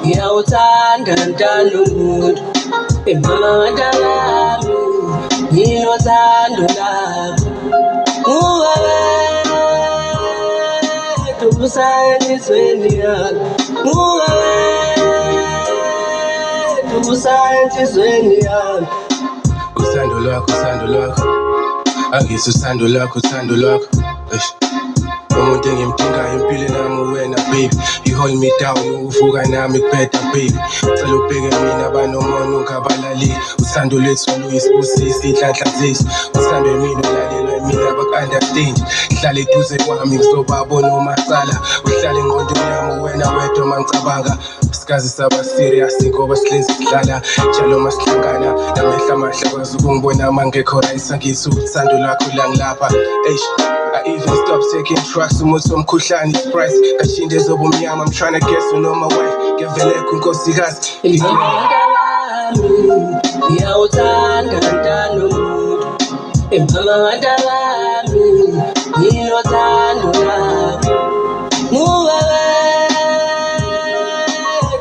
ngiyawuthanda ntando umuntu mama ntanami nginothando lakho nguwe wedwa ubusayo enhlizweni yami nguwe wedwa ubusayo enhlizweni yami uthando lwakho angithi uthando lwakho umuntu engimdingayo empilweni yami wena baby you hold me down uvuka nami kubheda baby cela ubheke mina abanomona ungabalaleli uthando lwethu luyisibusisi inhlanhla zethu uthando mina ulalelwa mina baku-understand hlala eduze kwami ngizobabona umacala uhlala engqondweni yami wena wedwa mangicabanga sikaze saba serious ngoba sihlezi sidlala njalo masihlangana namehla amahle kwazi ukungibona mangekho right angithi uthando lwakho langilapha I even stop taking drugs umuthi womkhuhlane price kashinde ezoba umnyama I'm trying to guess unoma wife ngevelekho inkosikazi ngiyawuthanda ntando umuntu mama ntanami nginothando lakho nguwe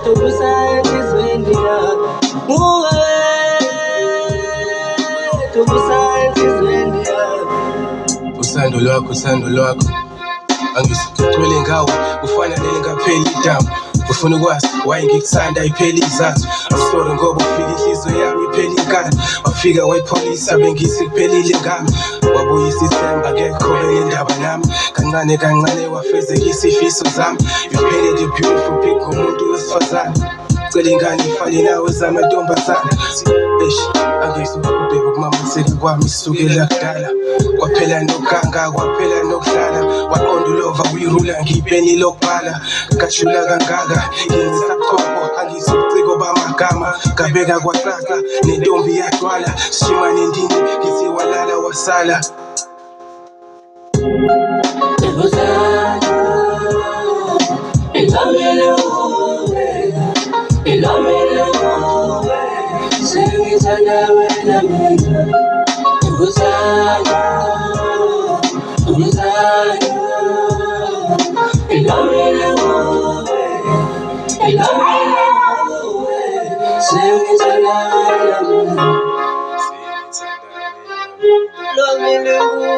wedwa ubusayo enhlizweni yami nguwe wedwa ubusayo enhlizweni yami uthando lwakho angisicwele ngawe ufanele ngapheli idamba ufuna ukwazi why ngikuthanda ipheli izathu I'm sorry ngoba ufika inhliziyo yami ipheli inkani wafika wayipholisa bengithi kuphelile ngami wabuyisa ithemba ngekho benendaba nami kancane wafezekisa ifiso zami you painted a beautiful pic ngomuntu wesifazane cela ingane ifane nawe zamantombazana angizubheka ukumamatheka kwami sukela kudala kwaphela noganga kwaphela nokudlala waqonda ulova uyirula ngipeni lokubhala kajula kangaka ngisakhopho angizubuciko bamagama ngabeka kwaxaxa nentombi yagcwala shima nendini ngithi walala wasala sengithanda wena mina uthando ilomile nguwe sengithanda wena mina ilomile nguwe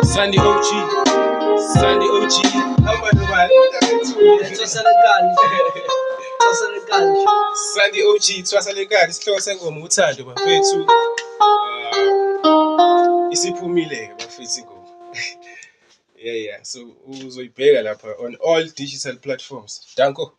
Sandy OG. Sandy OG, twasalenkani isihloko sengoma uthando bafethu. Isiphumile bafethu ingoma. Yeah. So uzoyibheka lapha on all digital platforms. Danko.